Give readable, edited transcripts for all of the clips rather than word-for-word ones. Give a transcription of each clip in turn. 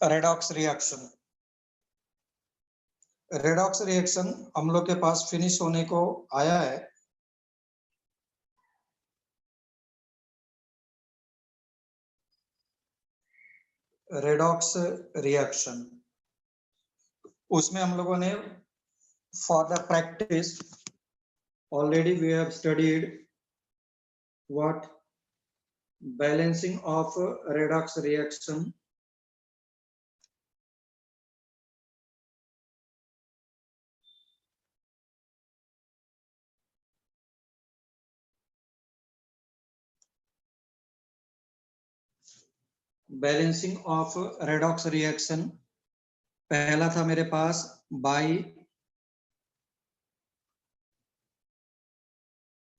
Redox reaction. Redox reaction हम लोग के पास फिनिश होने को आया है। रेडॉक्स रिएक्शन, उसमें हम लोगों ने for the practice already we have studied what balancing of redox reaction, balancing of redox reaction. पहला था मेरे पास by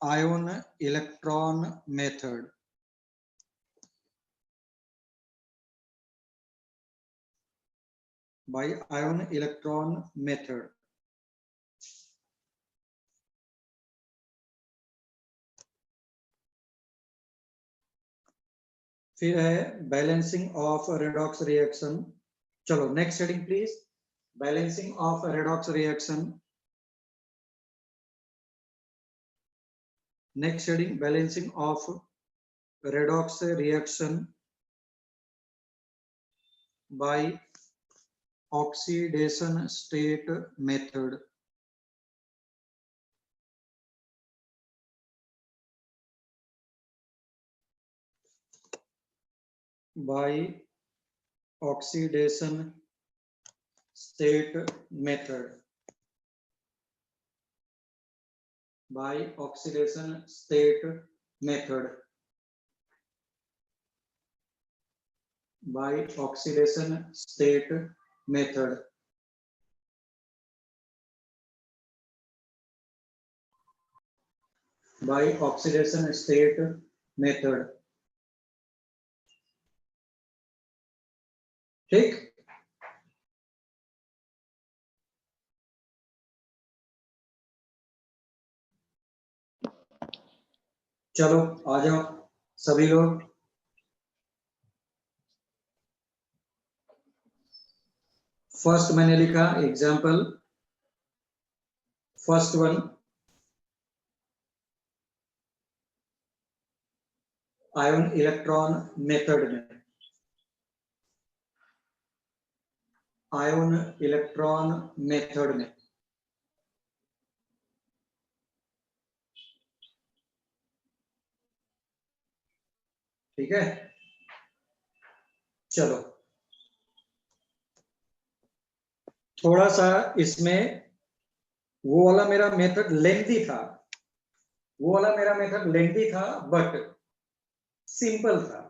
ion electron method. By ion electron method. फिर है बैलेंसिंग ऑफ रेडॉक्स रिएक्शन। चलो next heading please. Balancing of redox reaction. Next heading balancing of redox reaction by oxidation state method. by oxidation state method। by oxidation state method। by oxidation state method। by oxidation state method। ठीक। चलो आ जाओ सभी लोग। First मैंने लिखा example, first one ion electron method में, ion electron method में। ठीक है, चलो थोड़ा सा इसमें वो वाला मेरा मेथड लेंथी था, वो वाला मेरा मेथड लेंथी था बट सिंपल था,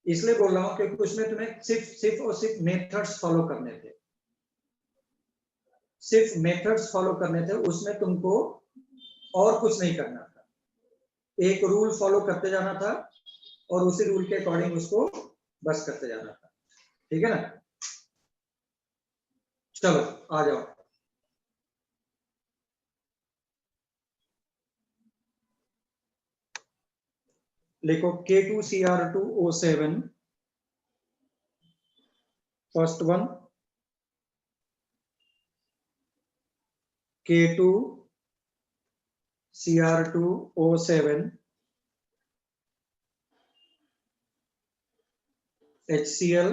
इसलिए बोल रहा हूं क्योंकि उसमें तुम्हें सिर्फ और सिर्फ मेथड्स फॉलो करने थे, सिर्फ मेथड्स फॉलो करने थे, उसमें तुमको और कुछ नहीं करना था, एक रूल फॉलो करते जाना था और उसी रूल के अकॉर्डिंग उसको बस करते जाना था। ठीक है ना, चलो आ जाओ। लिखो K2Cr2O7 first one, K2Cr2O7 HCl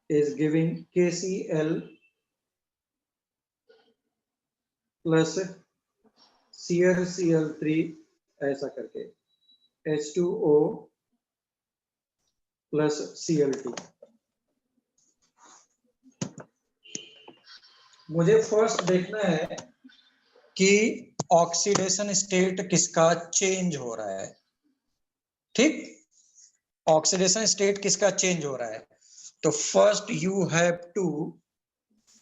is giving KCl plus CrCl3 ऐसा करके H2O plus Cl2। मुझे फर्स्ट देखना है कि ऑक्सीडेशन स्टेट किसका चेंज हो रहा है। ठीक, ऑक्सीडेशन स्टेट किसका चेंज हो रहा है, तो first you have to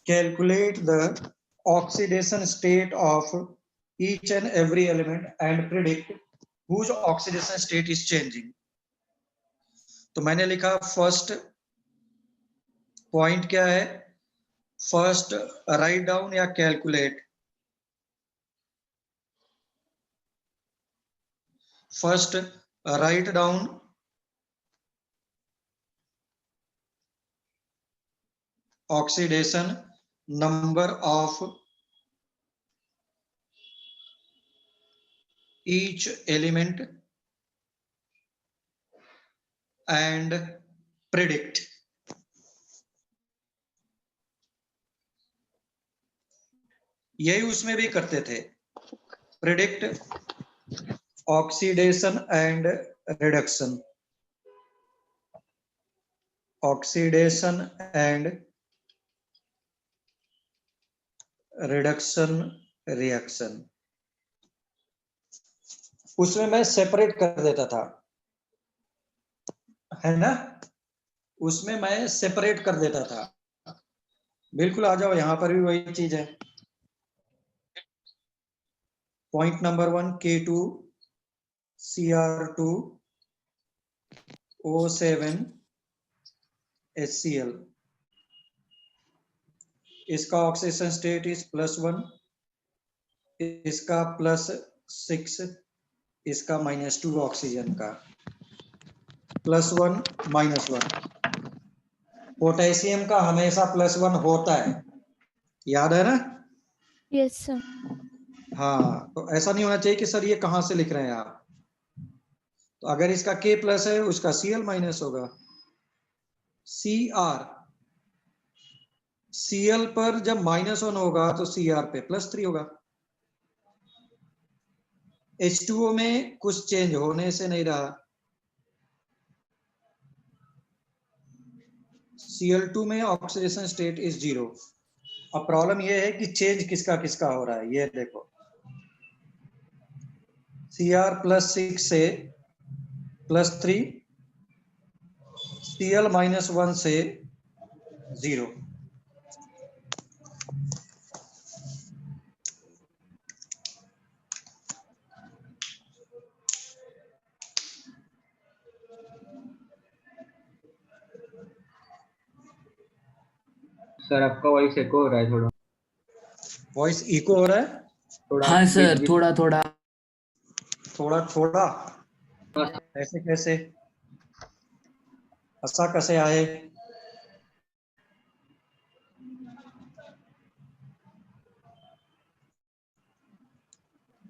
calculate the oxidation state of each and every element and predict whose oxidation state is changing. तो मैंने लिखा फर्स्ट पॉइंट क्या है, फर्स्ट राइट डाउन या calculate, first write down oxidation number of each element and predict. यही उसमें भी करते थे, predict oxidation and reduction, oxidation and reduction reaction. उसमें मैं सेपरेट कर देता था, है ना, उसमें मैं सेपरेट कर देता था। बिल्कुल आ जाओ, यहां पर भी वही चीज है। Point number 1 K2 Cr2 O7 HCl, इसका ऑक्सीडेशन स्टेट इज +1, इसका +6, इसका -2 ऑक्सीजन का, +1 -1। पोटेशियम का हमेशा +1 होता है, याद है ना? Yes sir. हाँ, तो ऐसा नहीं होना चाहिए कि सर ये कहाँ से लिख रहे हैं आप। तो अगर इसका K प्लस है, उसका Cl माइनस होगा। Cr, Cl पर जब -1 होगा तो Cr पे +3 होगा। H2O में कुछ चेंज होने से नहीं रहा। Cl2 में ऑक्सीडेशन स्टेट इज 0। अब प्रॉब्लम ये है कि चेंज किसका किसका हो रहा है, ये देखो। Cr +6 से +3, Cl -1 से 0। सर आपका वॉइस एको हो रहा है थोड़ा। वॉइस इको हो रहा है थोड़ा हाँ सर, बीच- थोड़ा थोड़ा। थोड़ा थोड़ा। हाँ, ऐसे कैसे, ऐसा कैसे आए?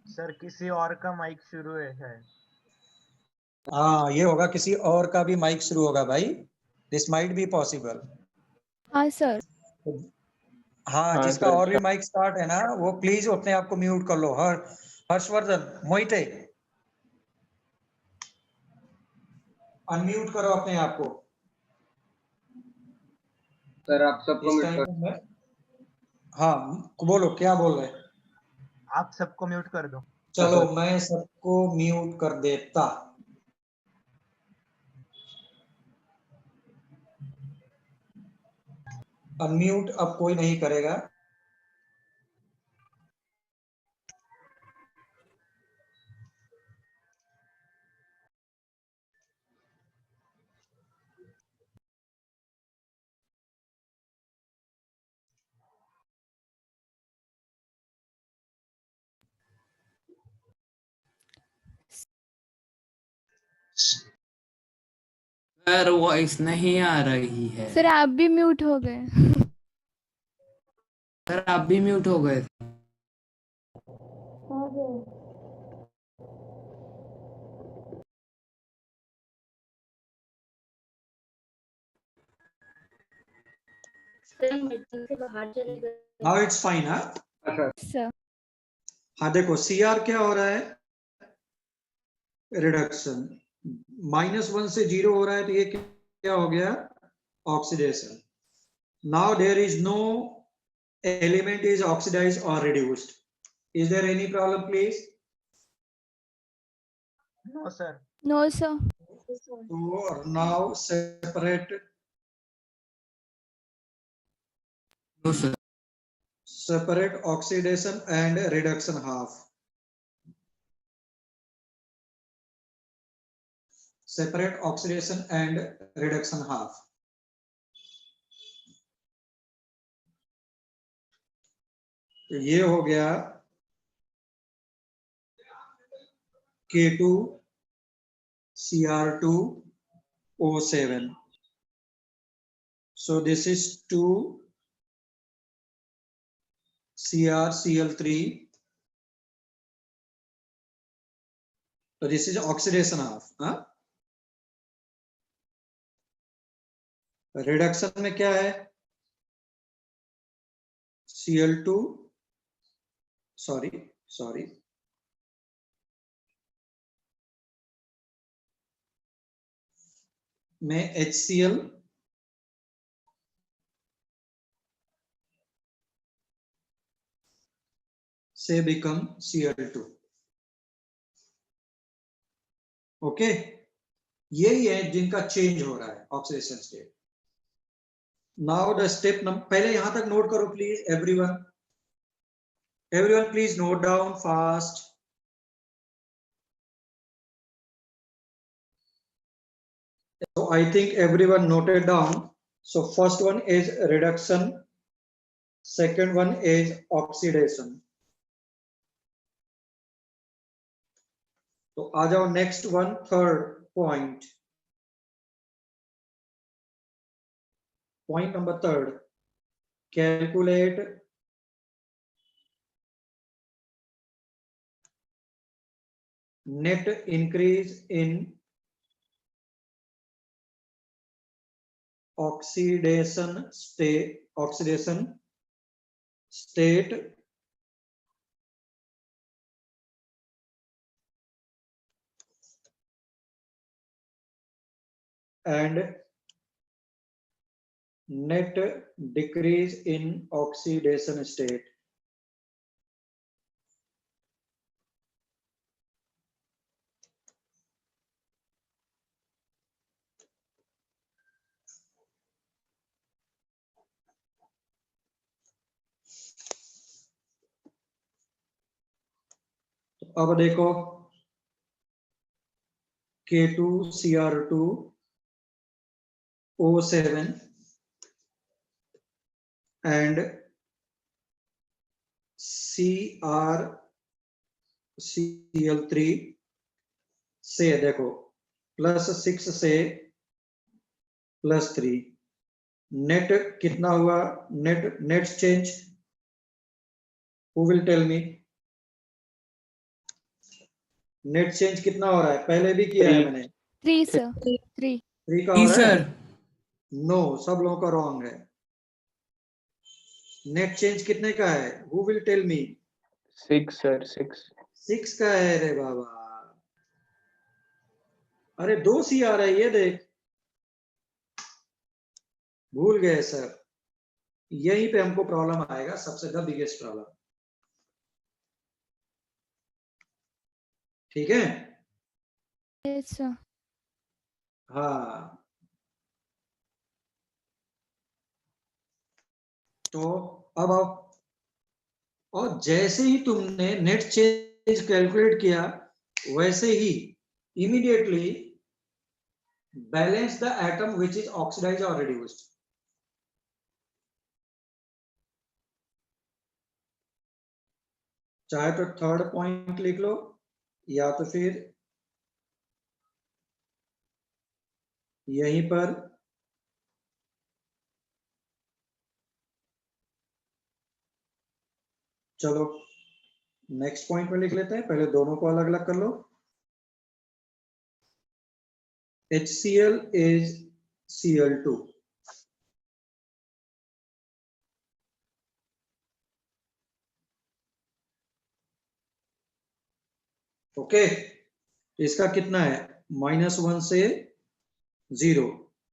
सर किसी और का माइक शुरू है शायद। हाँ, ये होगा, किसी और का भी माइक शुरू होगा भाई, दिस माइट बी पॉसिबल। हाँ सर। हाँ, हाँ, जिसका सर। और भी माइक स्टार्ट है ना, वो प्लीज अपने आप को म्यूट कर लो। हर्षवर्धन, मोहिते, अनम्यूट करो अपने आप को। सर आप सबको इस म्यूट टाइम कर। में हाँ, बोलो क्या बोल रहे? आप सबको म्यूट कर दो। चलो मैं सबको म्यूट कर देता। अनम्यूट अब कोई नहीं करेगा। सर वॉइस नहीं आ रही है। सर आप भी म्यूट हो गए। सर आप भी म्यूट हो गए। Now it's fine. हाँ सर हाँ, देखो Cr क्या हो रहा है, रिडक्शन। -1 से 0 हो रहा है, तो ये क्या हो गया, oxidation. Now there is no element is oxidised और reduced. Is there any problem please? No sir. No sir. So now no sir. separate oxidation and reduction half. Separate oxidation and reduction half. तो ये हो गया K2 Cr2 O7. So this is 2 CrCl3. So this is oxidation of, reduction में क्या है? Cl2, sorry में HCl से become Cl2. Okay, यही है जिनका चेंज हो रहा है oxidation state. Now the step number, पहले यहां तक नोट करो please everyone please note down fast. So I think everyone noted down. So first one is reduction, second one is oxidation. तो आ जाओ next one, third point. Point number third, calculate net increase in oxidation state and net decrease in oxidation state. तो अब देखो K2Cr2O7 and CrCl3 से देखो +6 से +3, net कितना हुआ? Net change, who will tell me? Net change कितना हो रहा है? पहले भी किया है मैंने. 3 sir. 3. 3 का जी हो रहा है? सर. नो, सब लोगों का रॉन्ग है. नेट चेंज कितने का है? Who will tell me? 6 sir, 6 का है रे बाबा. अरे 2 सी आ रहा है, ये देख. भूल गए सर. यहीं पे हमको प्रॉब्लम आएगा, सबसे द बिगेस्ट प्रॉब्लम. ठीक है? Yes sir. हाँ, तो अब आओ. और जैसे ही तुमने नेट चेंज कैलकुलेट किया, वैसे ही immediately balance the atom which is oxidise और रिड्यूस्ड. चाहे तो थर्ड पॉइंट लिख लो या तो फिर यहीं पर चलो नेक्स्ट पॉइंट में लिख लेते हैं. पहले दोनों को अलग अलग कर लो. HCl is Cl2. ओके, इसका कितना है? -1 से 0.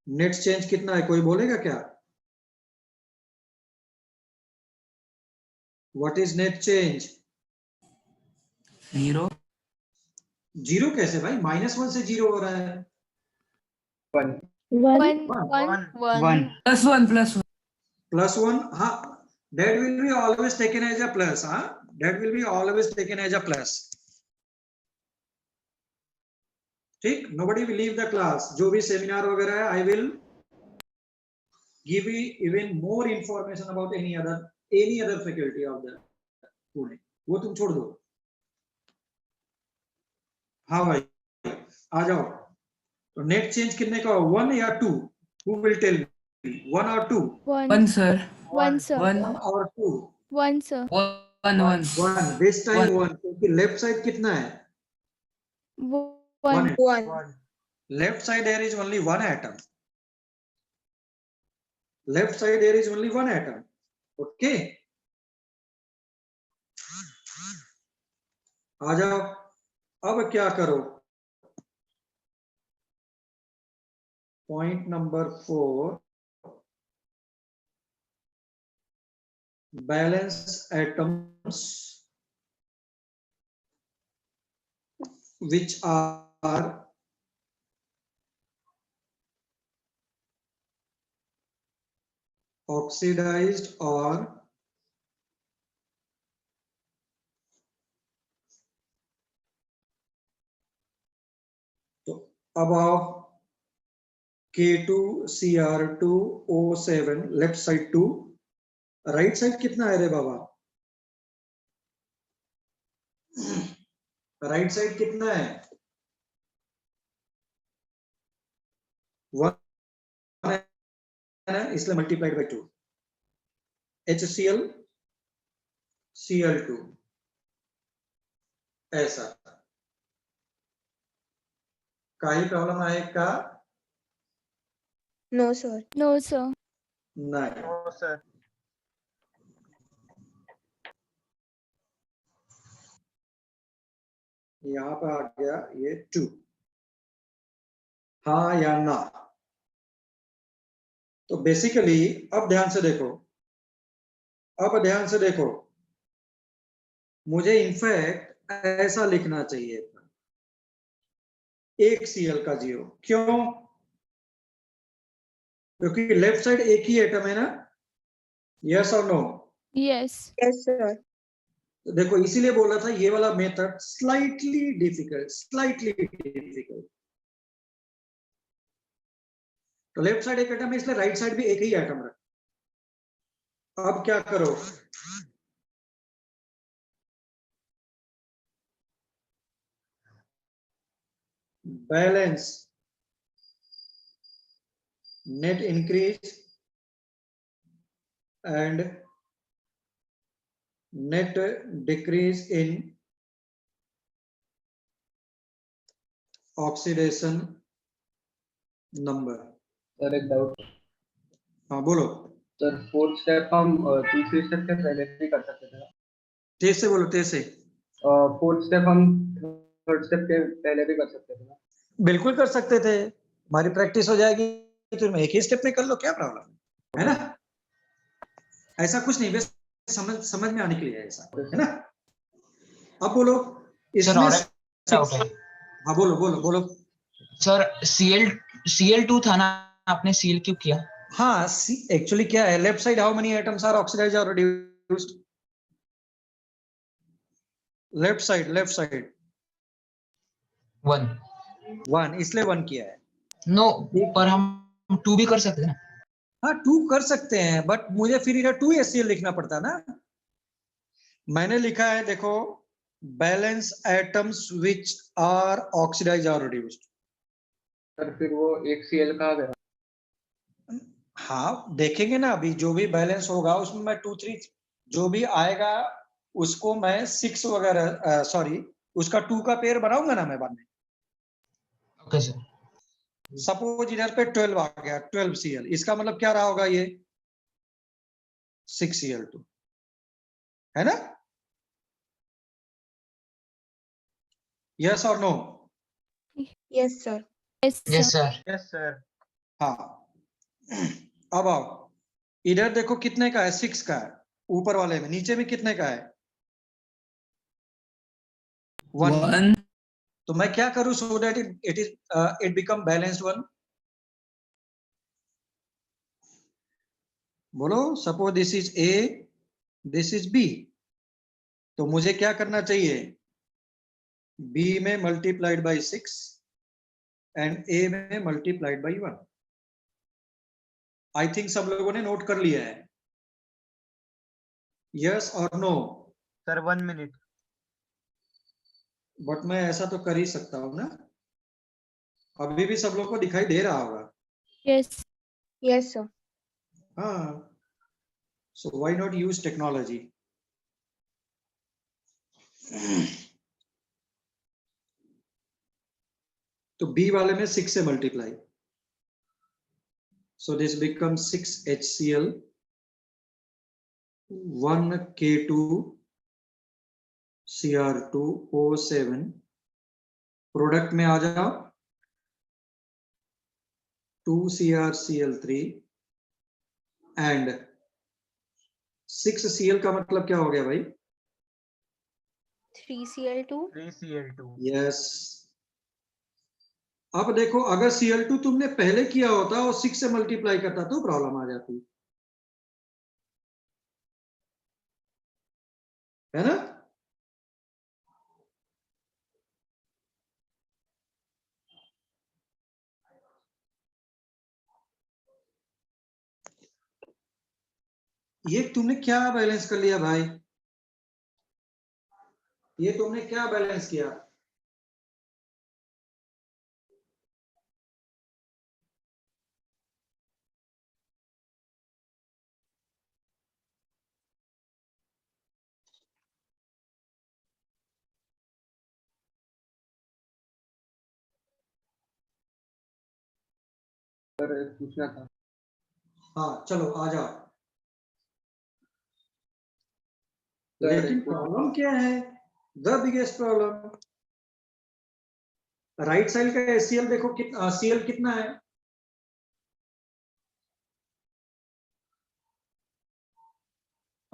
नेट चेंज कितना है? कोई बोलेगा क्या? What is net change? 0. 0 कैसे भाई? -1 से 0 हो रहा है. 1 1 One. 1 +1. +1, हाँ, that will be always taken as a plus. हाँ, that will be always taken as a plus. ठीक, nobody will leave the class. जो भी सेमिनार वगैरह है, I will give you even more information about any other faculty of the Pune. वो तुम छोड़ दो. हाँ भाई, आ जाओ. तो नेट चेंज कितने का? 1 या 2? Who will tell me? 1 or 2? 1 1 sir. 1 sir. 1. 1 or 2? 1 sir. 1 1 this time 1 क्योंकि लेफ्ट साइड कितना है 1 1 1 left side there is only one atom left side there is only one atom okay आ जाओ अब क्या करो point number 4 balance atoms which are oxidized or above K2Cr2O7 left side 2 right side कितना है रे बाबा right side कितना है 1 है इसलिए मल्टीप्लाइड बाय 2 HCl Cl2 ऐसा काही प्रॉब्लम आहे का No, sir. No sir. नहीं नो सर यहाँ पे आ गया ये 2 हाँ या ना तो बेसिकली अब ध्यान से देखो मुझे इनफैक्ट ऐसा लिखना चाहिए था एक Cl का 0 क्यों क्योंकि लेफ्ट साइड एक ही एटम है ना यस और नो Yes. Yes, sir. तो देखो इसीलिए बोल रहा था ये वाला मेथड स्लाइटली डिफिकल्ट तो लेफ्ट साइड एक एटम है इसलिए राइट साइड भी एक ही एटम रख अब क्या करो balance net increase and net decrease in oxidation number sir एक डाउट हाँ बोलो सर फोर्थ स्टेप हम तीसरे स्टेप के पहले भी कर सकते थे तेज से बोलो तेज से फोर्थ स्टेप हम थर्ड स्टेप के पहले भी कर सकते थे ना बिल्कुल कर सकते थे हमारी प्रैक्टिस हो जाएगी तुम एक ही स्टेप में कर लो क्या प्रॉब्लम है ना ऐसा कुछ नहीं बस समझ में आने के लिए है ऐसा है ना अब बोलो इसमें डाउट है हाँ बोलो सर Cl2 था ना आपने Cl क्यों किया हाँ एक्चुअली क्या है left side how many atoms are oxidised और रिड्यूस्ड लेफ्ट साइड 1 1 इसलिए 1 किया है नो पर हम 2 भी कर सकते हैं ना हाँ 2 कर सकते हैं बट मुझे फिर इधर 2 HCl लिखना पड़ता है ना मैंने लिखा है देखो balance atoms which are oxidised और रिड्यूस्ड सर फिर वो एक Cl का आ गया हाँ देखेंगे ना अभी जो भी बैलेंस होगा उसमें मैं 2 3 जो भी आएगा उसको मैं 6 वगैरह सॉरी उसका 2 का पेयर बनाऊंगा ना मैं बाद में ओके सर सपोज इधर पे 12 आ गया 12 Cl इसका मतलब क्या रहा होगा ये 6 Cl2 है ना यस और no Yes, sir. Yes sir. Yes sir yes sir हाँ अब आओ इधर देखो कितने का है 6 का है ऊपर वाले में नीचे में कितने का है 1 तो मैं क्या करूं so that it become balanced 1 बोलो suppose this is A this is B तो मुझे क्या करना चाहिए B में मल्टीप्लाइड बाई 6 एंड A में मल्टीप्लाइड बाई 1 आई थिंक सब लोगों ने नोट कर लिया है यस और नो सर 1 मिनट बट मैं ऐसा तो कर ही सकता हूं ना अभी भी सब लोग को दिखाई दे रहा होगा Yes. Yes, sir. हाँ so why not use technology तो बी वाले में 6 से multiply, so this become 6 HCl 1 K2 Cr2 O7, product में आ जाओ 2 CrCl3 एंड 6 Cl का मतलब क्या हो गया भाई? 3Cl2. 3Cl2. यस। अब देखो अगर Cl2 तुमने पहले किया होता और 6 से मल्टीप्लाई करता तो प्रॉब्लम आ जाती, है ना? ये तुमने क्या बैलेंस कर लिया भाई? ये तुमने क्या बैलेंस किया? सर पूछना था। हाँ चलो आ जाओ। सर, लेकिन प्रॉब्लम क्या है? The biggest problem, right side का HCl देखो कितना, Cl कितना है?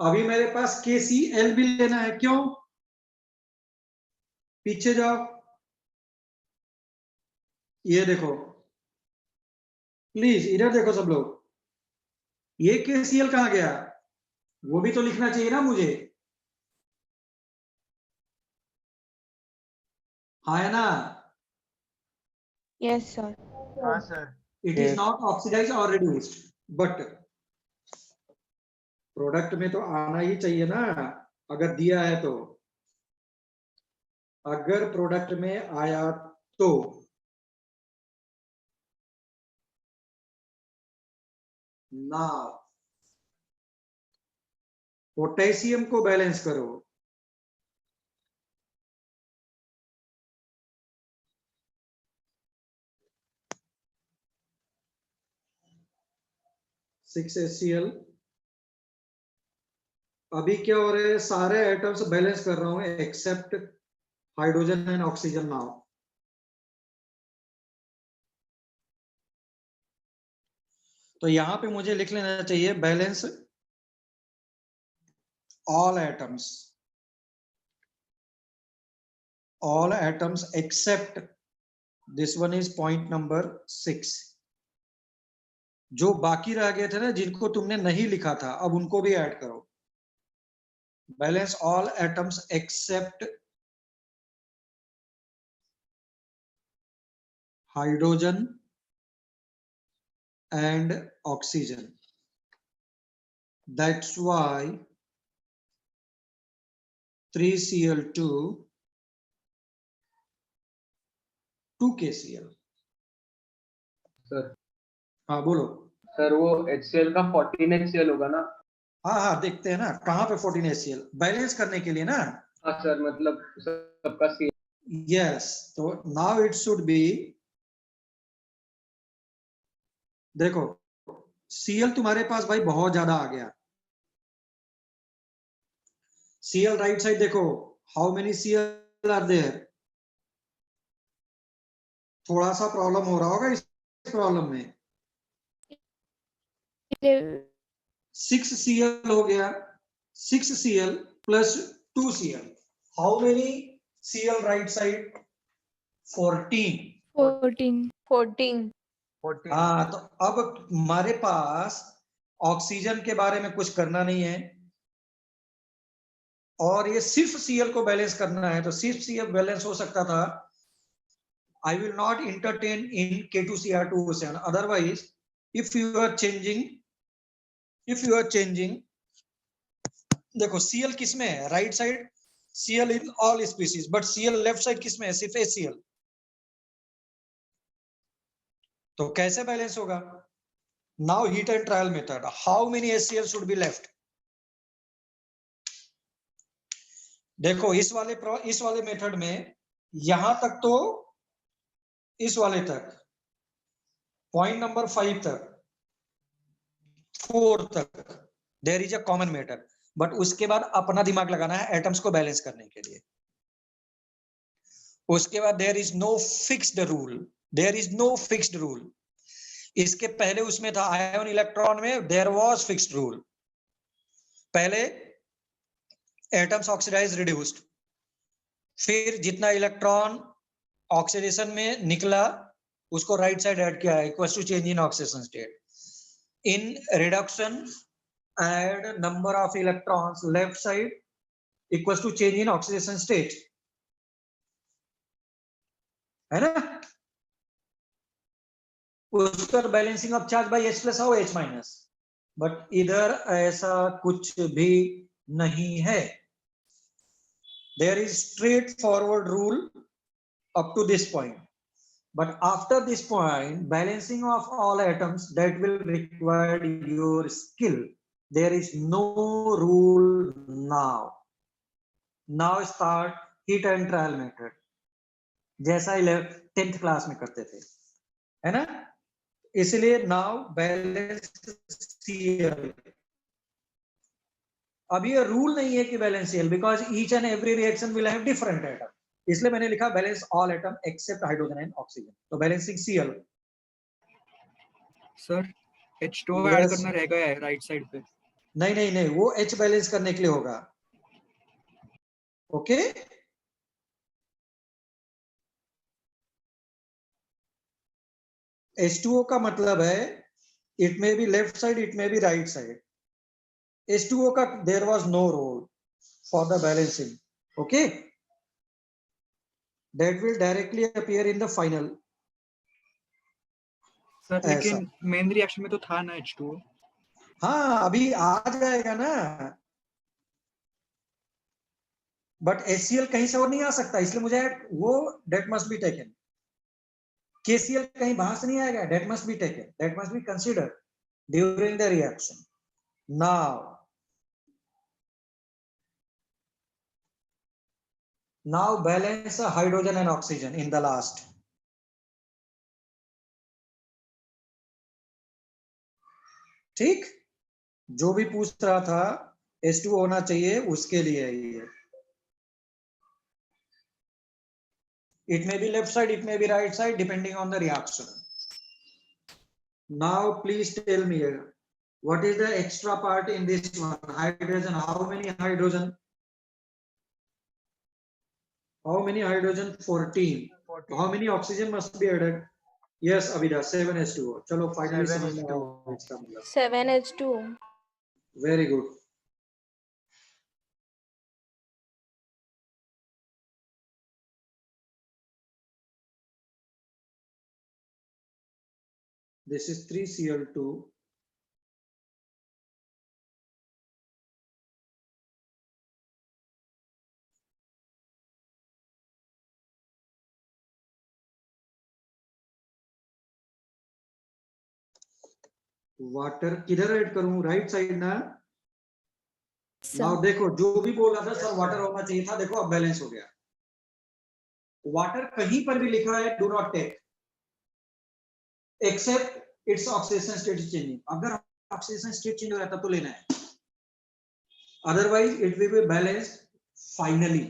अभी मेरे पास KCl भी लेना है, क्यों? पीछे जाओ, ये देखो प्लीज, इधर देखो सब लोग, ये KCl कहाँ गया? वो भी तो लिखना चाहिए ना मुझे, हाँ है ना? Yes, sir. हाँ sir. It is not oxidise और रिड्यूस्ड, बट प्रोडक्ट में तो आना ही चाहिए ना, अगर दिया है तो। अगर प्रोडक्ट में आया तो ना, पोटेशियम को बैलेंस करो, सिक्स HCl। अभी क्या हो रहा है, सारे एटम्स बैलेंस कर रहा हूं except hydrogen and oxygen now. तो यहां पे मुझे लिख लेना चाहिए balance all atoms except this one is point number 6। जो बाकी रह गए थे ना, जिनको तुमने नहीं लिखा था, अब उनको भी ऐड करो। Balance all atoms except hydrogen and oxygen, that's why 3Cl2 2 KCl। Sir हाँ बोलो। सर वो HCl का 14 HCl होगा ना? हाँ हाँ देखते हैं ना, कहाँ पे 14 HCl बैलेंस करने के लिए ना। हाँ सर, मतलब सबका Cl। यस, तो नाउ इट शुड बी, देखो Cl तुम्हारे पास भाई बहुत ज्यादा आ गया। Cl राइट साइड देखो, how many Cl are there? थोड़ा सा प्रॉब्लम हो रहा होगा इस प्रॉब्लम में। 6 Cl हो गया, 6 Cl plus 2 Cl, how many Cl right side? 14। 14. 14. 14. हाँ, तो अब हमारे पास ऑक्सीजन के बारे में कुछ करना नहीं है, और ये सिर्फ Cl को बैलेंस करना है। तो सिर्फ Cl बैलेंस हो सकता था, I will not entertain in K2Cr2O7, otherwise if you are changing, देखो Cl किस में है? Right side Cl in all species, but Cl left side किस में है? सिर्फ HCl। तो कैसे बैलेंस होगा? Now heat and trial method, how many HCl should be left? देखो इस वाले मेथड में यहां तक तो इस वाले तक पॉइंट नंबर 5 तक 4 तक there is a common method, but उसके बाद अपना दिमाग लगाना है एटम्स को बैलेंस करने के लिए। उसके बाद there is no fixed rule, there is no fixed rule. इसके पहले उसमें था आयन इलेक्ट्रॉन में देयर वाज फिक्स्ड रूल। पहले एटम्स ऑक्सीडाइज रिड्यूस्ड, फिर जितना इलेक्ट्रॉन ऑक्सीडेशन में निकला उसको राइट साइड ऐड किया equal to change in oxidation state. In reduction add number of electrons left side equals to change in oxidation state, है ना। उसका balancing of charge by H plus और H minus, but इधर ऐसा कुछ भी नहीं है। There is straightforward rule up to this point, but after this point balancing of all atoms that will require your skill. There is no rule now. Now start heat and trial method, जैसा 10th class में करते थे, है ना। इसलिए now balance Cl। अब ये rule नहीं है कि balance Cl, because each and every reaction will have different atom, इसलिए मैंने लिखा balance all atom except hydrogen and oxygen. तो balancing Cl। Sir H2O add करना रह गया है राइट साइड पे। नहीं नहीं नहीं, वो H बैलेंस करने के लिए होगा। ओके H2O का मतलब है it may be left side, it may be right side. H2O का there was no role for the balancing, okay, that will directly appear in the final. Sir लेकिन main reaction में तो था ना H2O। हाँ अभी आ जाएगा ना, बट HCl कहीं से और नहीं आ सकता, इसलिए मुझे वो that must be taken. KCl कहीं बाहर से नहीं आएगा, that must be taken, that must be considered during the reaction. now balance hydrogen and oxygen in the last। ठीक, जो भी पूछ रहा था H2 होना चाहिए उसके लिए ये। It may be left side, it may be right side, depending on the reaction. Now please tell me what is the extra part in this one? Hydrogen, how many hydrogen? How many hydrogen? 14. 14. How many oxygen must be added? Yes, Abida, 7H2O. चलो finally 7H2O. समझ में आया इसका मतलब। 7H2। Very good. This is 3Cl2. Water किधर add करूं? Right side ना। Now देखो जो भी बोल रहा था सर वाटर होना चाहिए था, देखो अब बैलेंस हो गया। वाटर कहीं पर भी लिखा है do not take except its oxidation state changing. अगर ऑक्सीडेशन स्टेट चेंज हो रहा है तब तो लेना है, otherwise it will be balanced finally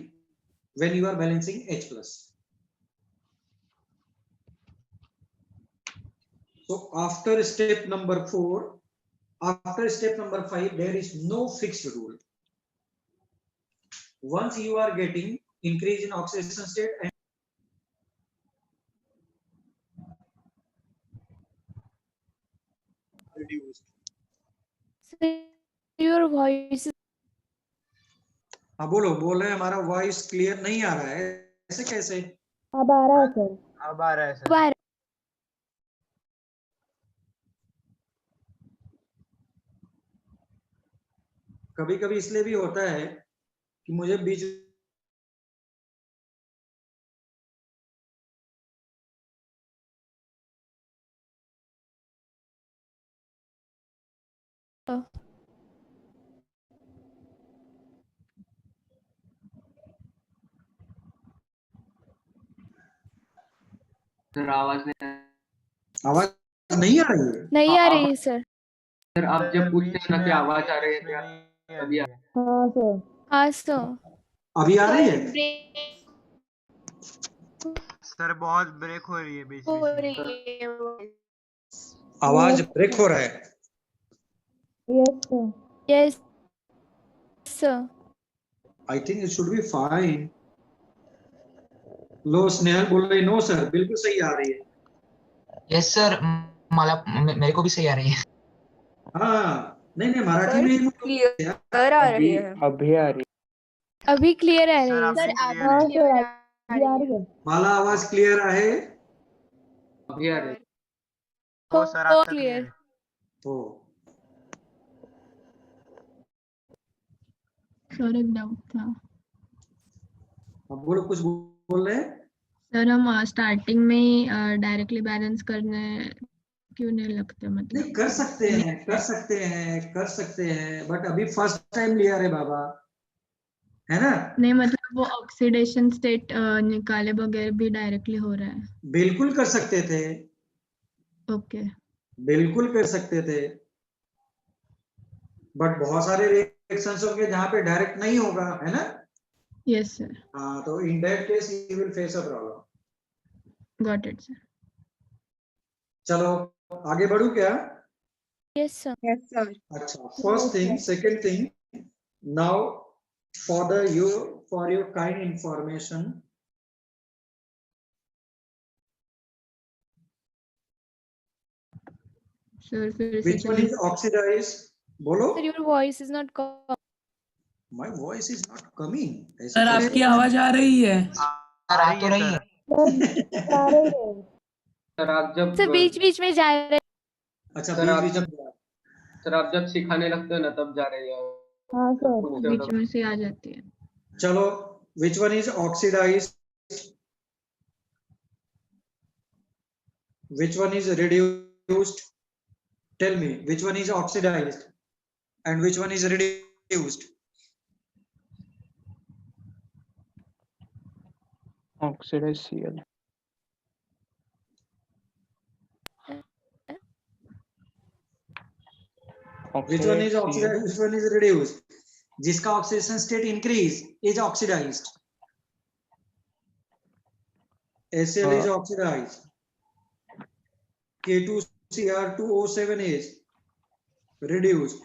when you are balancing H plus. So after step number 4, after step number 5, there is no fixed rule. Once you are getting increase in oxidation state and reduced. Your voice is हाँ बोलो, बोल रहे हैं हमारा voice clear नहीं आ रहा है, ऐसे कैसे? अब आ रहा है सर। अब आ रहा है सर। बार कभी कभी इसलिए भी होता है कि मुझे बीच सर आवाज नहीं आवाज नहीं आ रही है? नहीं आ रही है सर। सर आप जब पूछते हैं ना कि आवाज आ रही है बीच में क्या, नहीं आ तभी रही है। हाँ सर। हाँ सर। अभी आ रही है? सर बहुत ब्रेक हो रही है बीच हो बीच में। रही है। आवाज ब्रेक हो रहा है। Yes sir. Yes sir. I think it should be fine. लो स्नेहल बोल रही नो सर, बिल्कुल सही आ रही है। यस सर, मेरे को भी सही आ रही है। हाँ नहीं नहीं, मराठी सर में ही क्लियर आ रही है। अभी आ रही अभी क्लियर आ रही सर है अभी सर। क्लियर हाँ है। सर अभी आ रही है। माला आवाज क्लियर आहे? अभी आ रही हो सर आता क्लियर। क्लियर है। हो। सर एक डाउट था अब बोलो, कुछ बोल रहे हैं? सर, हम स्टार्टिंग में डायरेक्टली बैलेंस करने क्यों नहीं लगते, नहीं, मतलब कर सकते हैं, कर सकते हैं, कर सकते हैं, बट अभी फर्स्ट टाइम लिया रे बाबा, है ना? नहीं, मतलब वो ऑक्सीडेशन स्टेट निकाले बगैर भी डायरेक्टली हो रहा है। बिल्कुल कर सकते थे, ओके। बिल्कुल कर सकते थे, बट बहुत सारे रिएक्शंस होंगे जहां पे डायरेक्ट नहीं होगा, है ना? यस सर, हाँ, तो in that case you will face a problem. Got it sir. चलो आगे बढ़ू क्या? Yes sir. Yes sir. अच्छा, first thing, second thing, now for the you for your kind information, sir फिर से which one is oxidized? बोलो। Sir your voice is not coming. My voice is not coming. ऐसे sir कैसे? आपकी आवाज आ रही है? सर आ तो रही है। सर आ रही है। सर आप जब सर बीच बीच में जा रहे। अच्छा, सर आप बीच जब सर आप जब सिखाने लगते हो ना तब जा रही है। हाँ सर। पूछते हो बीच तब। में से आ जाती है। चलो, which one is oxidized? Which one is reduced? Tell me, which one is oxidized and which one is reduced? Oxidise Cl. Which one is oxidized? Which one is reduced? जिसका oxidation state increase is oxidized. HCl is oxidized. K2Cr2O7 is reduced.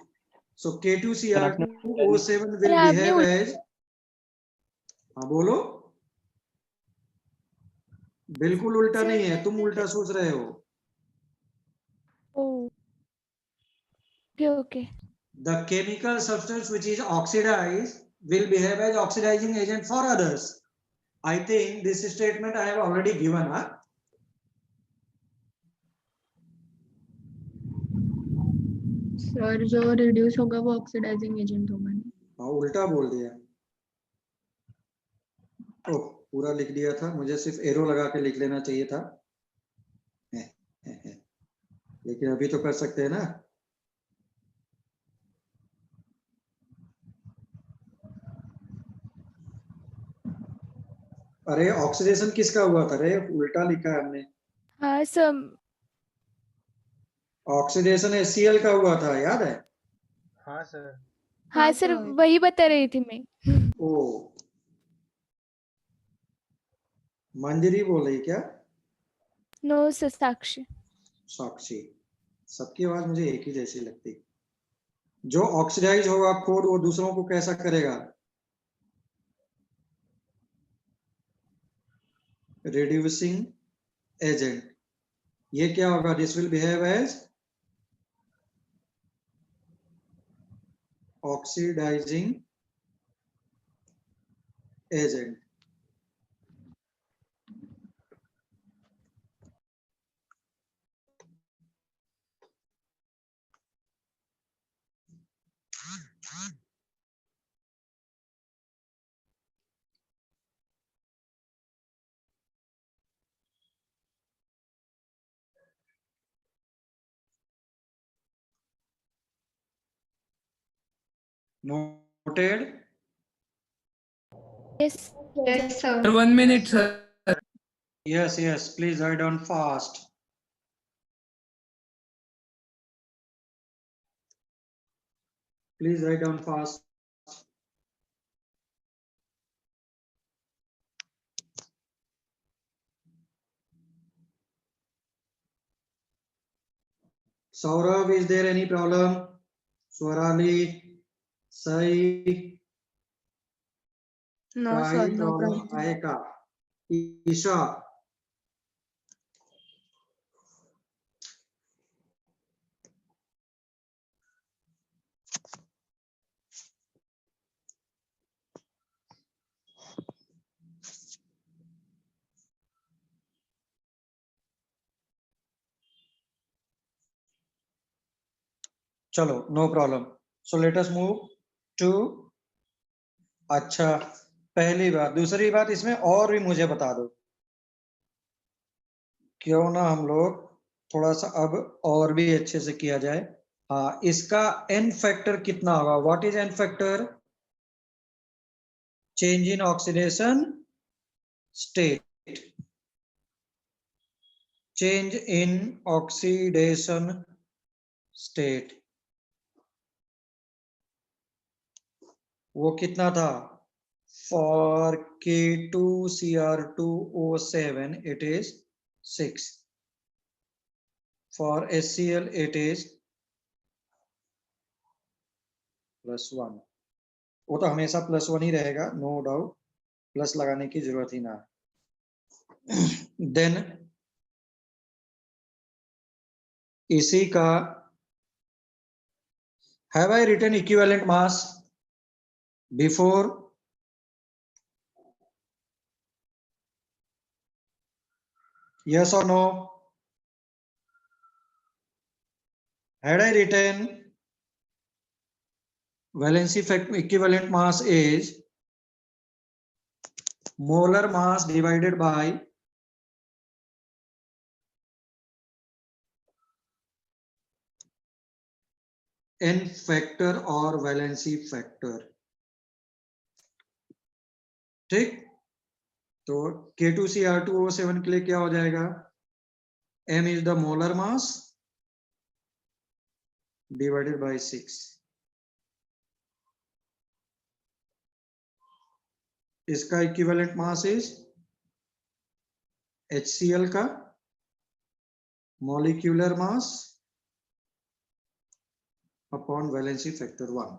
So K2Cr2O7 will आपने behave as, हाँ बोलो, बिल्कुल उल्टा नहीं है, तुम उल्टा सोच रहे हो। Okay okay. The chemical substance which is oxidized will behave as oxidizing agent for others. I think this statement I have already given, huh? Sir जो रिड्यूस होगा वो ऑक्सीडाइजिंग एजेंट होगा ना? हाँ, उल्टा बोल दिया। ओह, पूरा लिख दिया था, मुझे सिर्फ एरो लगा के लिख लेना चाहिए था। लेकिन अभी तो कर सकते हैं ना। अरे ऑक्सीडेशन किसका हुआ था रे? उल्टा लिखा है हमने। हाँ सर। ऑक्सीडेशन HCl का हुआ था, याद है? हाँ सर। हाँ सर, वही बता रही थी मैं। ओ, मंजरी बोल रही क्या? नो सर, साक्षी। साक्षी। सबकी आवाज मुझे एक ही जैसी लगती। जो ऑक्सीडाइज होगा कोड, वो दूसरों को कैसा करेगा? Reducing agent. ये क्या होगा? This will behave as oxidising agent. Noted? Yes yes sir. Sir 1 minute sir. Yes, yes, please write down fast. Please write down fast. Saurav, is there any problem? Swarali, Sai, No, काही sir, no problem problem. आहे का? ईशा, चलो, no problem. So let us move to, अच्छा, पहली बात। दूसरी बात, इसमें और भी मुझे बता दो, क्यों ना हम लोग थोड़ा सा अब और भी अच्छे से किया जाए। हाँ, इसका n फैक्टर कितना होगा? What is n factor? Change in oxidation state, change in oxidation state, वो कितना था? For K2Cr2O7 it is 6, for HCl it is +1। वो तो हमेशा +1 ही रहेगा, नो डाउट, प्लस लगाने की जरूरत ही ना। देन इसी का have I written equivalent mass before? Yes or no? Had I written valency fact equivalent mass is molar mass divided by n factor or valency factor, ठीक? तो K2Cr2O7 के लिए क्या हो जाएगा? m is the molar mass divided by 6। इसका equivalent mass is HCl का molecular mass upon valency factor 1।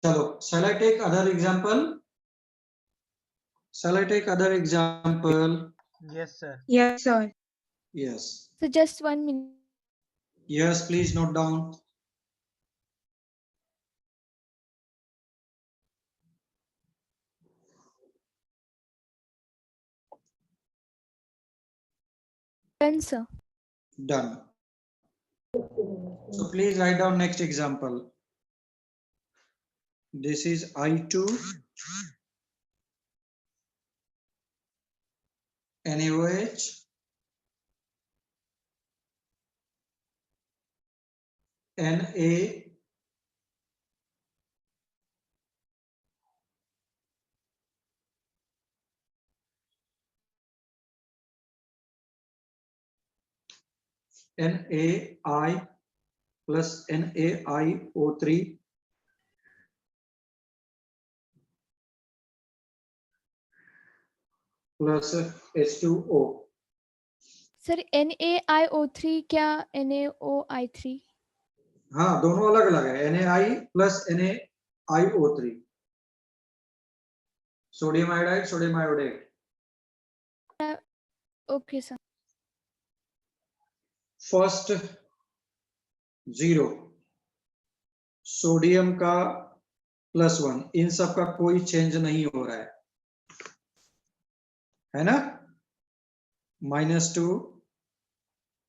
चलो, shall I take other example? Shall I take other example? Yes, sir. Yes, sir. Yes. So just 1 minute. Yes, please note down. Done, sir. Done. So please write down next example. This is I2 NaOH Na NaI plus NaIO3 plus H2O। Sir NaIO3 क्या NaOI3? हाँ, दोनों अलग अलग है। Na plus NaIO3, sodium iodide, sodium iodate. Okay, sir. First 0, sodium का +1, इन सब का कोई चेंज नहीं हो रहा है ना। -2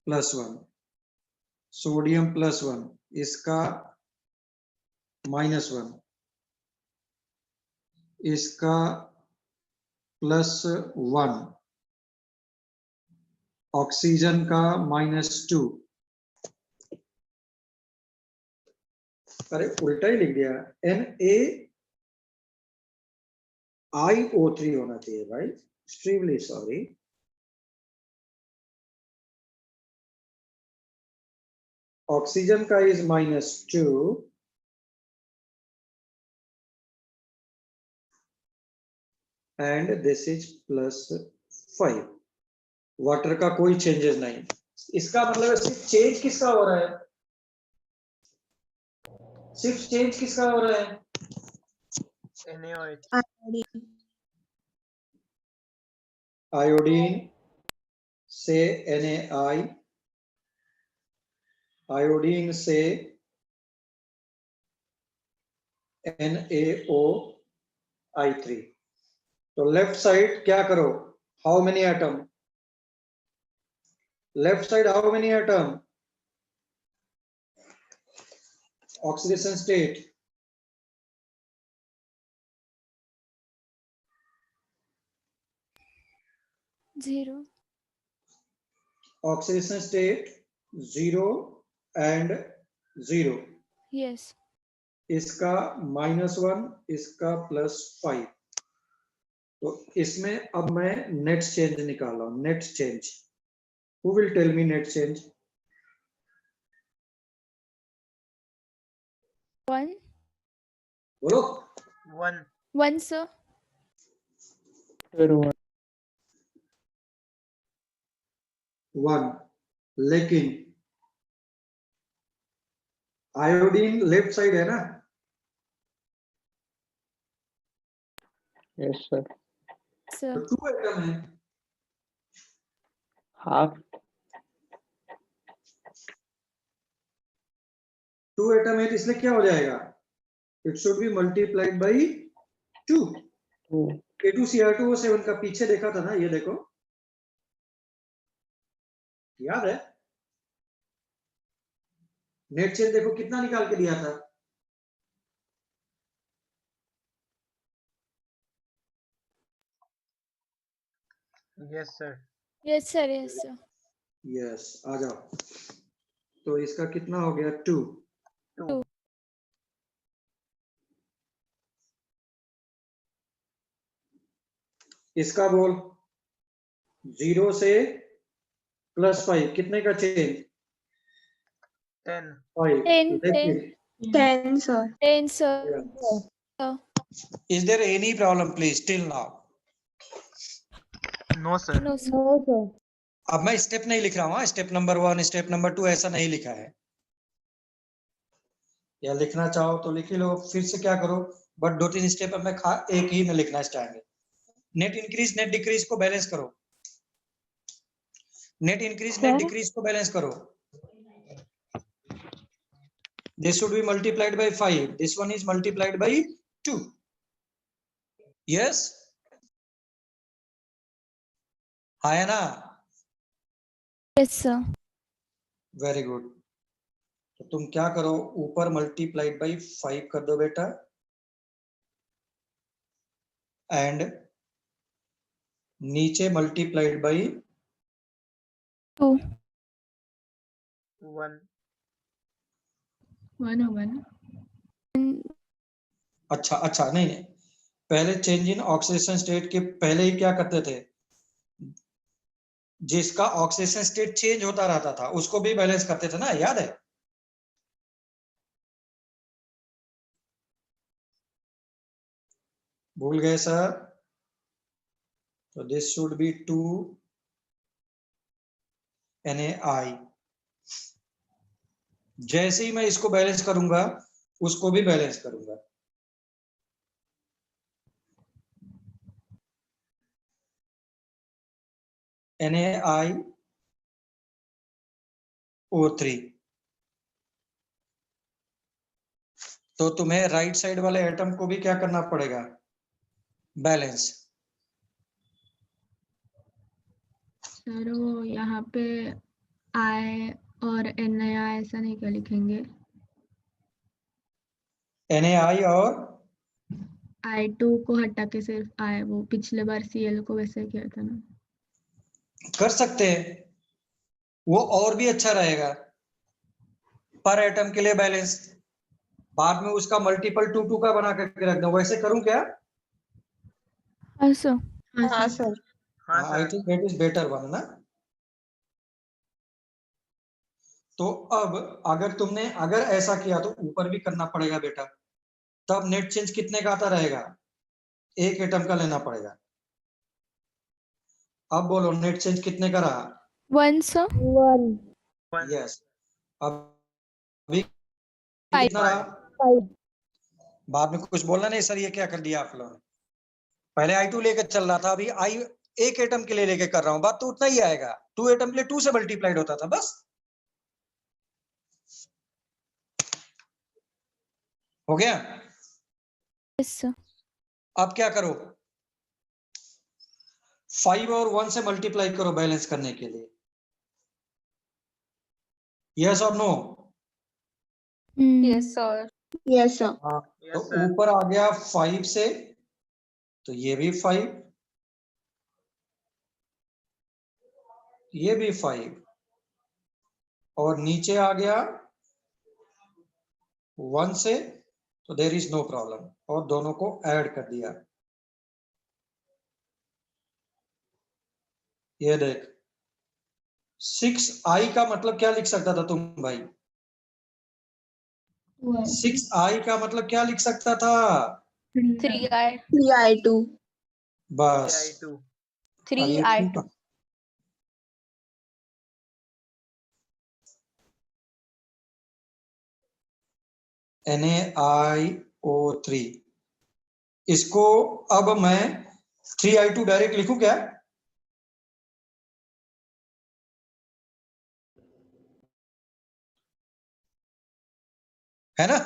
+1, सोडियम +1, इसका -1, इसका +1, ऑक्सीजन का -2। अरे उल्टा ही लिख दिया, NaIO3 होना चाहिए भाई, एक्सट्रीमली सॉरी। ऑक्सीजन का is -2 and this is +5। Water का कोई चेंजेस नहीं। इसका मतलब सिर्फ चेंज किसका हो रहा है, सिर्फ चेंज किसका हो रहा है, NaOH आयोडीन से Na, आयोडीन से NaOI3। तो लेफ्ट साइड क्या करो, how many atom, left side how many atom, oxidation state, Zero. Oxidation state 0 and 0, Yes. इसका -1, इसका +5। तो इसमें अब मैं नेट चेंज निकाल रहा हूं, net change. Who will tell me net change? 1. बोलो। 1 1, sir. फिर 1 1, लेकिन आयोडीन लेफ्ट साइड है ना, यस सर, Sir. तो 2 एटम है, हाफ 2 एटम है, तो इसलिए क्या हो जाएगा, it should B multiplied by 2। 2 A2Cr2O7 का पीछे देखा था ना, ये देखो, याद है, नेट चेंज देखो कितना निकाल के दिया था, yes sir Yes, sir. Yes, sir. Yes आ जाओ। तो इसका कितना हो गया, 2। 2 इसका बोल 0 से +5, कितने का change, 10 5। 10, 10 sir. 10, sir. Is there any problem please till now? no sir No, sir. No sir. अब मैं स्टेप नहीं लिख रहा हूँ, स्टेप नंबर 1 स्टेप नंबर 2 ऐसा नहीं लिखा है, या लिखना चाहो तो लिख ही लो, फिर से क्या करो, बट 2-3 स्टेप में एक ही में लिखना चाहेंगे। नेट इंक्रीज नेट डिक्रीज को बैलेंस करो, नेट इंक्रीज नेट डिक्रीज को बैलेंस करो। This should be multiplied by 5, this one is multiplied by 2, yes, हाँ है ना, Yes, sir. Very good. तो तुम क्या करो, ऊपर मल्टीप्लाइड बाई 5 कर दो बेटा, एंड नीचे मल्टीप्लाइड बाई 2. 1 1 होगा ना? अच्छा अच्छा, नहीं नहीं, पहले चेंज इन ऑक्सीडेशन स्टेट के पहले ही क्या करते थे, जिसका ऑक्सीडेशन स्टेट चेंज होता रहता था उसको भी बैलेंस करते थे ना, याद है। भूल गए सर? तो दिस शुड बी 2 NaI। जैसे ही मैं इसको बैलेंस करूंगा उसको भी बैलेंस करूंगा, NaIO3, तो तुम्हें राइट साइड वाले एटम को भी क्या करना पड़ेगा, बैलेंस। सर वो यहाँ पे I और NaI ऐसा नहीं क्या लिखेंगे? Na और I2 को हटा के सिर्फ I, वो पिछले बार Cl को वैसे किया था ना। कर सकते हैं, वो और भी अच्छा रहेगा पर एटम के लिए बैलेंस। बाद में उसका मल्टीपल 2 का बना करके रख दो, वैसे करूं क्या? हाँ सर। हाँ सर। हाँ I sir. Think that is better one ना। तो अब अगर ऐसा किया तो ऊपर भी करना पड़ेगा बेटा, तब नेट चेंज कितने का आता रहेगा, एक एटम का लेना पड़ेगा। अब बोलो नेट चेंज कितने का रहा? 1 सर। 1 यस। अब अभी 5 कितना रहा? 5 बाद में कुछ बोलना नहीं सर ये क्या कर दिया आप लोगों ने। पहले I2 लेकर चल रहा था, अभी I एक एटम के लिए लेके कर रहा हूं, बात तो उतना ही आएगा। 2 एटम के लिए 2 से मल्टीप्लाइड होता था बस। हो गया? Yes sir. अब क्या करो, 5 और 1 से मल्टीप्लाई करो बैलेंस करने के लिए। यस और no? Yes sir. Yes sir. हाँ, Yes, तो sir. ऊपर आ गया 5 से, तो ये भी 5, ये भी 5, और नीचे आ गया 1 से, तो देयर इज नो प्रॉब्लम, और दोनों को ऐड कर दिया। ये देख 6i का मतलब क्या लिख सकता था तुम भाई? 6i का मतलब क्या लिख सकता था? 3I2 बस। 3I2 अब ये 3I2 NaIO3, इसको अब मैं 3I2 डायरेक्ट लिखूं क्या? है ना?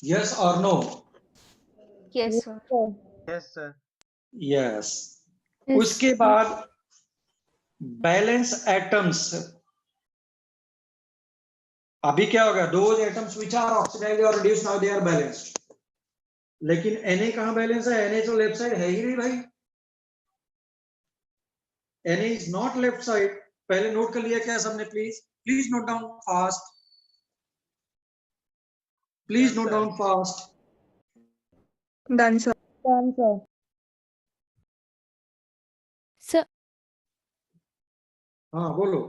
यस और no? Yes sir. Yes, sir. Yes. Yes, उसके sir. बाद बैलेंस एटम्स, अभी क्या होगा, those atoms which are oxidised और reduced now they are balanced. लेकिन Na कहां बैलेंस है? Na तो लेफ्ट साइड है ही नहीं भाई। Na is not left side. पहले नोट कर लिया क्या सबने? Please note down fast, please Yes, note sir. Down fast. Done sir. Done sir. Sir हाँ बोलो।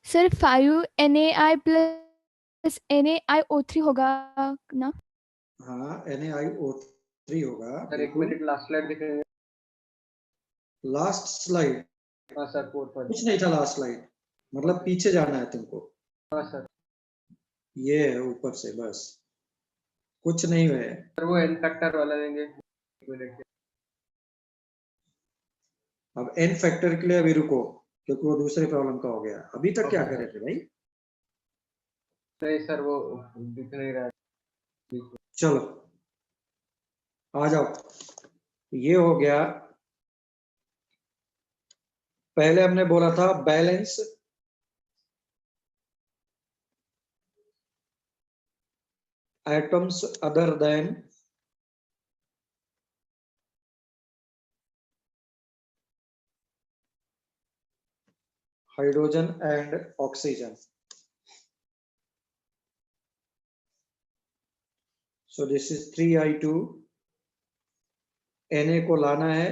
सर 5 NaI प्लस NaIO3 होगा ना? हाँ NaIO3 होगा। सर एक मिनट, लास्ट स्लाइड दिखेंगे। Last slide? हाँ सर 4 कुछ नहीं था लास्ट स्लाइड, मतलब पीछे जाना है तुमको। हाँ सर। ये है ऊपर से, बस कुछ नहीं है। सर वो एन फैक्टर वाला देंगे, एक मिनट। अब n फैक्टर के लिए अभी रुको, क्योंकि वो दूसरे प्रॉब्लम का हो गया। अभी तक क्या Okay, करे थे भाई? नहीं सर वो दिख नहीं रहा है। चलो आ जाओ। ये हो गया, पहले हमने बोला था balance atoms other than hydrogen and oxygen. So this is 3I2। Na को लाना है,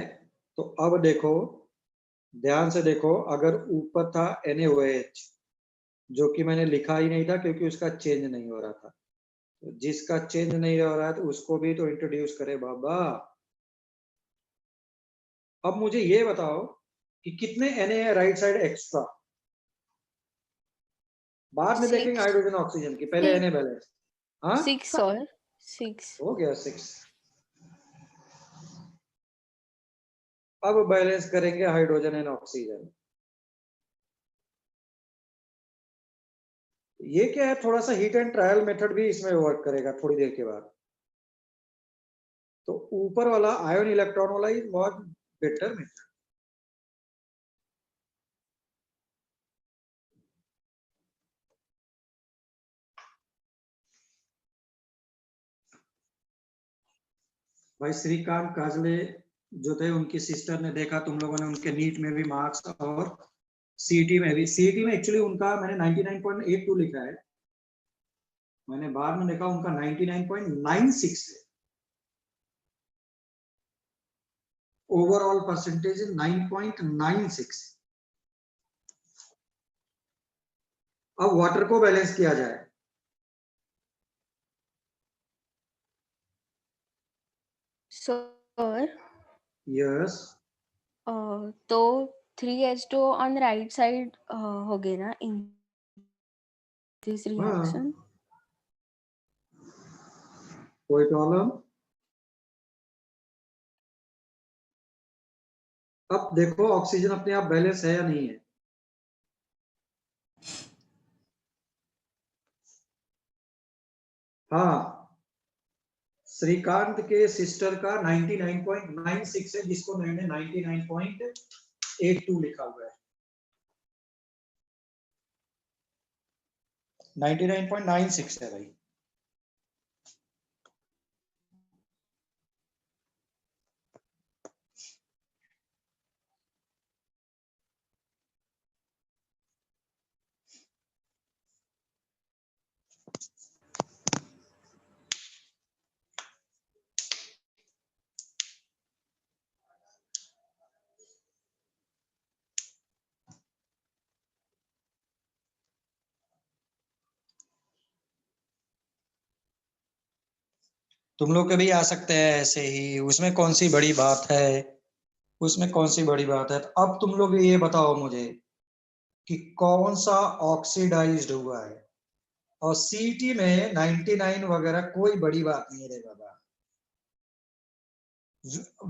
तो अब देखो ध्यान से देखो, अगर ऊपर था NaOH, जो कि मैंने लिखा ही नहीं था क्योंकि उसका चेंज नहीं हो रहा था। तो जिसका चेंज नहीं हो रहा है तो उसको भी तो इंट्रोड्यूस करे बाबा। अब मुझे ये बताओ कि कितने Na है राइट साइड एक्स्ट्रा? बाद में देखेंगे हाइड्रोजन ऑक्सीजन की, पहले Na बैलेंस। हाँ 6 सर। 6 हो गया 6। अब बैलेंस करेंगे हाइड्रोजन एंड ऑक्सीजन। ये क्या है, थोड़ा सा हीट एंड ट्रायल मेथड भी इसमें वर्क करेगा थोड़ी देर के बाद। तो ऊपर वाला आयन इलेक्ट्रॉन वाला इज मच बेटर मेथड। भाई श्रीकांत काजले जो थे, उनकी सिस्टर ने देखा, तुम लोगों ने उनके नीट में भी मार्क्स और सीईटी में भी। सीईटी में एक्चुअली उनका मैंने 99.82 लिखा है, मैंने बाद में देखा उनका 99.96 है। Overall percentage 9.96। अब वाटर को बैलेंस किया जाए। सर यस, तो 3H2 ऑन राइट साइड हो गए ना इन दिस रिएक्शन? कोई प्रॉब्लम? अब देखो ऑक्सीजन अपने आप बैलेंस है या नहीं है। हाँ, श्रीकांत के सिस्टर का 99.96 है, जिसको मैंने 99.82 लिखा हुआ है। 99.96 है भाई। तुम लोग कभी आ सकते हैं ऐसे ही, उसमें कौन सी बड़ी बात है, उसमें कौन सी बड़ी बात है। तो अब तुम लोग ये बताओ मुझे कि कौन सा ऑक्सीडाइज्ड हुआ है। और सीटी में 99 वगैरह कोई बड़ी बात नहीं है बाबा,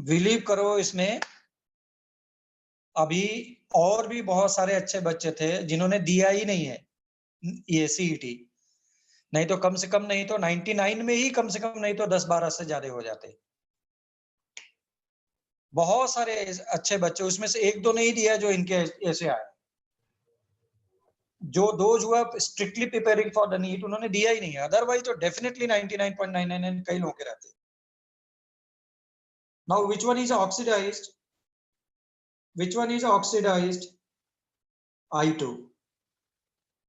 बिलीव करो। इसमें अभी और भी बहुत सारे अच्छे बच्चे थे जिन्होंने दिया ही नहीं है ये सीईटी, नहीं तो कम से कम, नहीं तो 99 में ही कम से कम, नहीं तो 10-12 से ज्यादा हो जाते। बहुत सारे अच्छे बच्चे, उसमें से एक दो नहीं दिया जो इनके ऐसे आए। जो दोज हुआ strictly preparing for the NEET, उन्होंने दिया ही नहीं है, अदरवाइज तो डेफिनेटली 99.99 कई लोगों के रहते। Now which one is oxidised? Which one is oxidised? I2.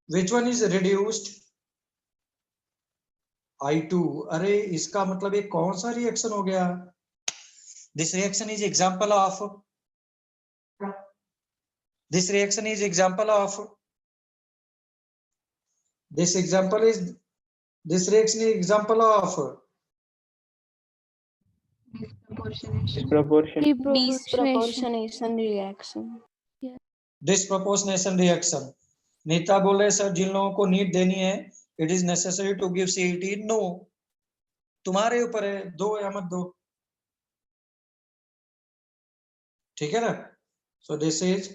Which one is reduced? I2। अरे इसका मतलब ये कौन सा रिएक्शन हो गया? This reaction is example of, this reaction is example of, this example is, this reaction is example of disproportionation reaction. Disproportionation reaction. Neeta बोले sir जिन लोगों को नीट देनी है, it is necessary to give CET. No, तुम्हारे ऊपर है, दो या मत दो, ठीक है ना। सो this is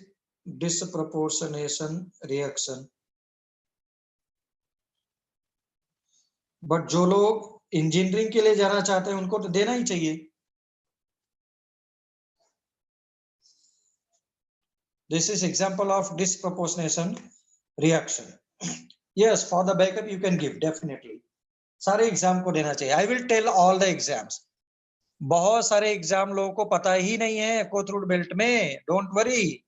disproportionation reaction. But जो लोग इंजीनियरिंग के लिए जाना चाहते हैं उनको तो देना ही चाहिए। This is example of disproportionation reaction. Yes, for the backup you can give definitely. सारे एग्जाम को देना चाहिए। I will tell all the exams. बहुत सारे एग्जाम लोगों को पता ही नहीं है कोथरूड बेल्ट में, डोंट वरी।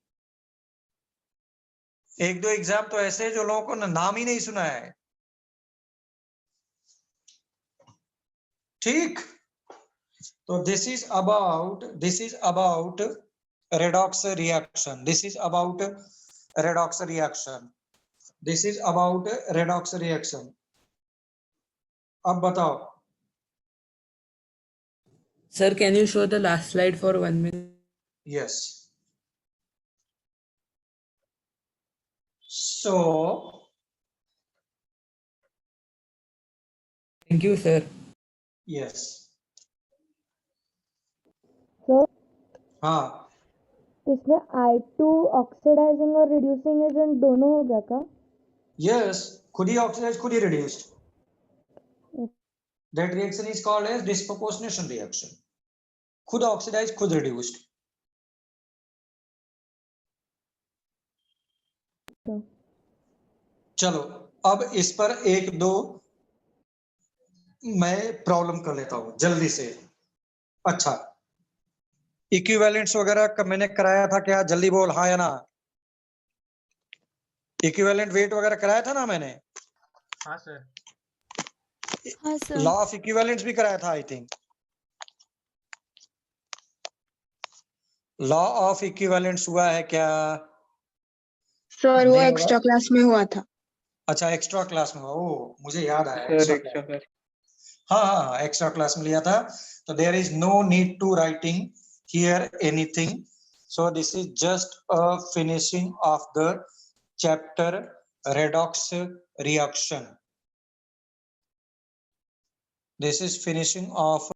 एक दो एग्जाम तो ऐसे जो लोगों को नाम ही नहीं सुना है, ठीक। तो this is about redox reaction. This is about redox reaction. This is about redox reaction. अब बताओ। Sir, can you show the last slide for 1 minute? Yes. So Thank you, sir. yes. Sir? हाँ, इसमें I2 oxidising और reducing agent दोनों हो गया का? Yes, खुद ही ऑक्सीडाइज खुद ही reduced. That reaction is called as disproportionation reaction. खुद ऑक्सीडाइज खुद रिड्यूस्ड. चलो अब इस पर एक दो मैं प्रॉब्लम कर लेता हूं जल्दी से. अच्छा, इक्विवेलेंट्स वगैरह का मैंने कराया था क्या? जल्दी बोल हाँ या ना. इक्विवेलेंट वेट वगैरह कराया था ना मैंने. हाँ सर. हाँ सर. लॉ ऑफ इक्विवेलेंट्स भी कराया था I think. Law of equivalents हुआ है क्या? सर वो नहीं होगा? एक्स्ट्रा क्लास में हुआ था. अच्छा, एक्स्ट्रा क्लास में हुआ. ओ मुझे याद आया. Sir extra extra class. Sir हाँ हाँ, एक्स्ट्रा क्लास में लिया था. तो there is no need to writing here anything. So this is just a finishing of the chapter redox reaction. This is finishing of